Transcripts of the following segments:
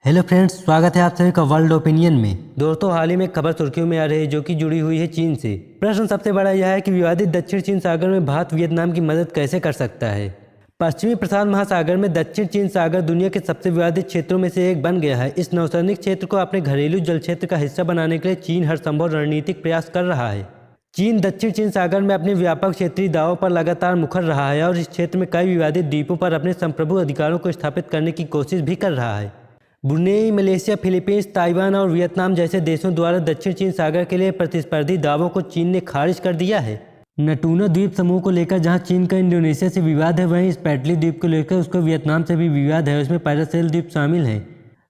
Hello friends, स्वागत है आप सभी का वर्ल्ड ओपिनियन में। दोस्तों, हाल ही में खबर सुर्खियों में आ रही है जो कि जुड़ी हुई है चीन से। प्रश्न सबसे बड़ा यह है कि विवादित दक्षिण चीन सागर में भारत वियतनाम की मदद कैसे कर सकता है। पश्चिमी प्रशांत महासागर में दक्षिण चीन सागर दुनिया के सबसे विवादित क्षेत्रों में से एक बन गया है। इस नौसैनिक क्षेत्र को अपने घरेलू जल क्षेत्र का हिस्सा बनाने के लिए चीन हर संभव रणनीतिक प्रयास कर रहा है। चीन दक्षिण चीन सागर में अपने व्यापक क्षेत्रीय दावों पर लगातार मुखर रहा है और इस क्षेत्र में कई विवादित द्वीपों पर अपने संप्रभु अधिकारों को स्थापित करने की कोशिश भी कर रहा है। ब्रुनेई, मलेशिया, फिलीपींस, ताइवान और वियतनाम जैसे देशों द्वारा दक्षिण चीन सागर के लिए प्रतिस्पर्धी दावों को चीन ने खारिज कर दिया है। नटूना द्वीप समूह को लेकर जहां चीन का इंडोनेशिया से विवाद है, वहीं स्पैटली द्वीप को लेकर उसको वियतनाम से भी विवाद है। उसमें पैरासेल द्वीप शामिल है।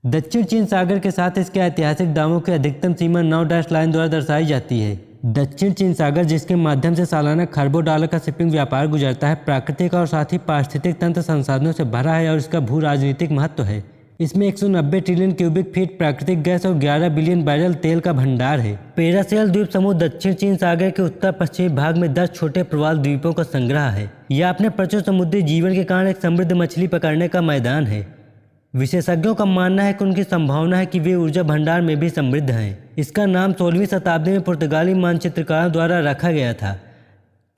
दक्षिण चीन सागर के साथ इसके ऐतिहासिक दावों की अधिकतम सीमा 9 डैश लाइन द्वारा दर्शाई जाती है। दक्षिण चीन सागर, जिसके माध्यम से सालाना खरबों डॉलर का शिपिंग व्यापार गुजरता है, प्राकृतिक और साथ ही पारिस्थितिक तंत्र संसाधनों से भरा है और इसका भू राजनीतिक महत्व है। इसमें 190 ट्रिलियन क्यूबिक फीट प्राकृतिक गैस और 11 बिलियन बैरल तेल का भंडार है। पैरासेल द्वीप समूह दक्षिण चीन सागर के उत्तर पश्चिमी भाग में 10 छोटे प्रवाल द्वीपों का संग्रह है। यह अपने प्रचुर समुद्री जीवन के कारण एक समृद्ध मछली पकड़ने का मैदान है। विशेषज्ञों का मानना है कि उनकी संभावना है कि वे ऊर्जा भंडार में भी समृद्ध हैं। इसका नाम 16वीं शताब्दी में पुर्तगाली मानचित्रकारों द्वारा रखा गया था।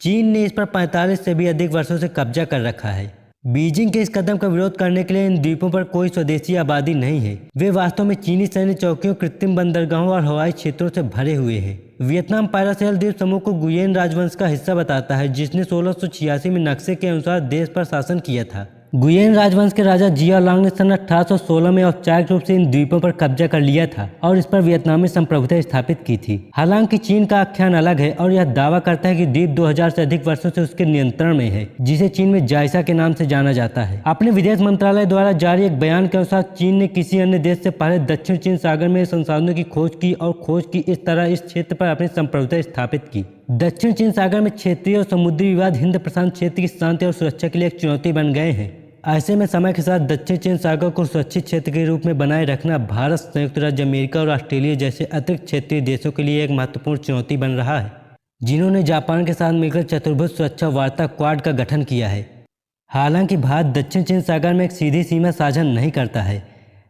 चीन ने इस पर 45 से भी अधिक वर्षों से कब्जा कर रखा है। बीजिंग के इस कदम का विरोध करने के लिए इन द्वीपों पर कोई स्वदेशी आबादी नहीं है। वे वास्तव में चीनी सैन्य चौकियों, कृत्रिम बंदरगाहों और हवाई क्षेत्रों से भरे हुए हैं। वियतनाम पैरासेल द्वीप समूह को गुयेन राजवंश का हिस्सा बताता है, जिसने 1686 में नक्शे के अनुसार देश पर शासन किया था। गुयेन राजवंश के राजा जिया लॉन्ग ने सन 1816 में औपचारिक रूप से इन द्वीपों पर कब्जा कर लिया था और इस पर वियतनामी संप्रभुता स्थापित की थी। हालांकि चीन का आख्यान अलग है और यह दावा करता है कि द्वीप 2000 से अधिक वर्षों से उसके नियंत्रण में है, जिसे चीन में जायसा के नाम से जाना जाता है। अपने विदेश मंत्रालय द्वारा जारी एक बयान के अनुसार चीन ने किसी अन्य देश से पहले दक्षिण चीन सागर में संसाधनों की खोज की और खोज की इस तरह इस क्षेत्र पर अपनी संप्रभुता स्थापित की। दक्षिण चीन सागर में क्षेत्रीय और समुद्री विवाद हिंद प्रशांत क्षेत्र की शांति और सुरक्षा के लिए एक चुनौती बन गए हैं। ऐसे में समय के साथ दक्षिण चीन सागर को सुरक्षित क्षेत्र के रूप में बनाए रखना भारत, संयुक्त राज्य अमेरिका और ऑस्ट्रेलिया जैसे अतिरिक्त क्षेत्रीय देशों के लिए एक महत्वपूर्ण चुनौती बन रहा है, जिन्होंने जापान के साथ मिलकर चतुर्भुज सुरक्षा वार्ता क्वाड का गठन किया है। हालांकि भारत दक्षिण चीन सागर में एक सीधी सीमा साझा नहीं करता है,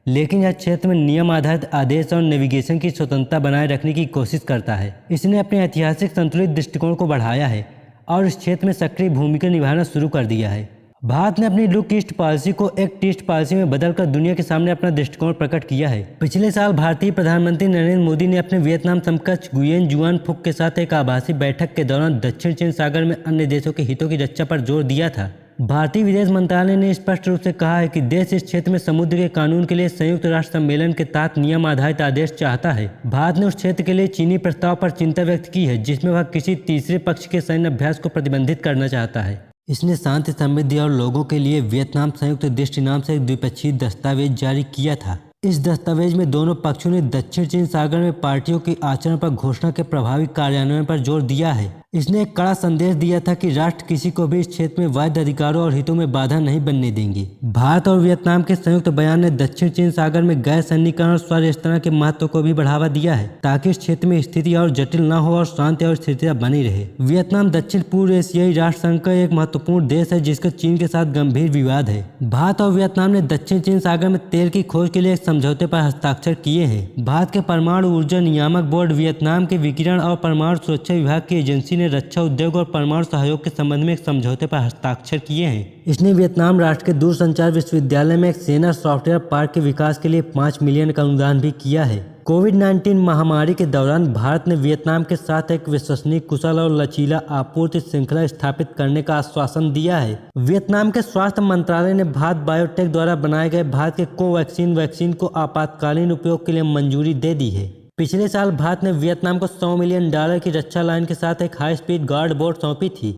लेकिन यह क्षेत्र में नियम आधारित आदेश और नेविगेशन की स्वतंत्रता बनाए रखने की कोशिश करता है। इसने अपने ऐतिहासिक संतुलित दृष्टिकोण को बढ़ाया है और इस क्षेत्र में सक्रिय भूमिका निभाना शुरू कर दिया है। भारत ने अपनी लुक ईस्ट पॉलिसी को एक्ट ईस्ट पॉलिसी में बदलकर दुनिया के सामने अपना दृष्टिकोण प्रकट किया है। पिछले साल भारतीय प्रधानमंत्री नरेंद्र मोदी ने अपने वियतनाम समकक्ष गुयेन जुआन फुक के साथ एक आभासी बैठक के दौरान दक्षिण चीन सागर में अन्य देशों के हितों की रक्षा पर जोर दिया था। भारतीय विदेश मंत्रालय ने स्पष्ट रूप से कहा है कि देश इस क्षेत्र में समुद्र के कानून के लिए संयुक्त राष्ट्र सम्मेलन के तहत नियम आधारित आदेश चाहता है। भारत ने उस क्षेत्र के लिए चीनी प्रस्ताव पर चिंता व्यक्त की है, जिसमें वह किसी तीसरे पक्ष के सैन्य अभ्यास को प्रतिबंधित करना चाहता है। इसने शांति, समृद्धि और लोगों के लिए वियतनाम संयुक्त दृष्टि नाम से एक द्विपक्षीय दस्तावेज जारी किया था। इस दस्तावेज में दोनों पक्षों ने दक्षिण चीन सागर में पार्टियों के आचरण पर घोषणा के प्रभावी कार्यान्वयन पर जोर दिया है। इसने एक कड़ा संदेश दिया था कि राष्ट्र किसी को भी इस क्षेत्र में वैध अधिकारों और हितों में बाधा नहीं बनने देंगे। भारत और वियतनाम के संयुक्त बयान ने दक्षिण चीन सागर में गैर सैन्यीकरण और स्वरेस्तना के महत्व को भी बढ़ावा दिया है, ताकि इस क्षेत्र में स्थिति और जटिल न हो और शांति और स्थिरता बनी रहे। वियतनाम दक्षिण पूर्व एशियाई राष्ट्र संघ का एक महत्वपूर्ण देश है, जिसका चीन के साथ गंभीर विवाद है। भारत और वियतनाम ने दक्षिण चीन सागर में तेल की खोज के लिए एक समझौते पर हस्ताक्षर किए हैं। भारत के परमाणु ऊर्जा नियामक बोर्ड, वियतनाम के विकिरण और परमाणु सुरक्षा विभाग की एजेंसी ने रक्षा उद्योग और परमाणु सहयोग के संबंध में एक समझौते पर हस्ताक्षर किए हैं। इसने वियतनाम राष्ट्र के दूरसंचार विश्वविद्यालय में एक सेना सॉफ्टवेयर पार्क के विकास के लिए 5 मिलियन का अनुदान भी किया है। कोविड-19 महामारी के दौरान भारत ने वियतनाम के साथ एक विश्वसनीय, कुशल और लचीला आपूर्ति श्रृंखला स्थापित करने का आश्वासन दिया है। वियतनाम के स्वास्थ्य मंत्रालय ने भारत बायोटेक द्वारा बनाए गए भारत के कोवैक्सीन वैक्सीन को आपातकालीन उपयोग के लिए मंजूरी दे दी है। पिछले साल भारत ने वियतनाम को $100 मिलियन की रक्षा लाइन के साथ एक हाई स्पीड गार्ड बोट सौंपी थी।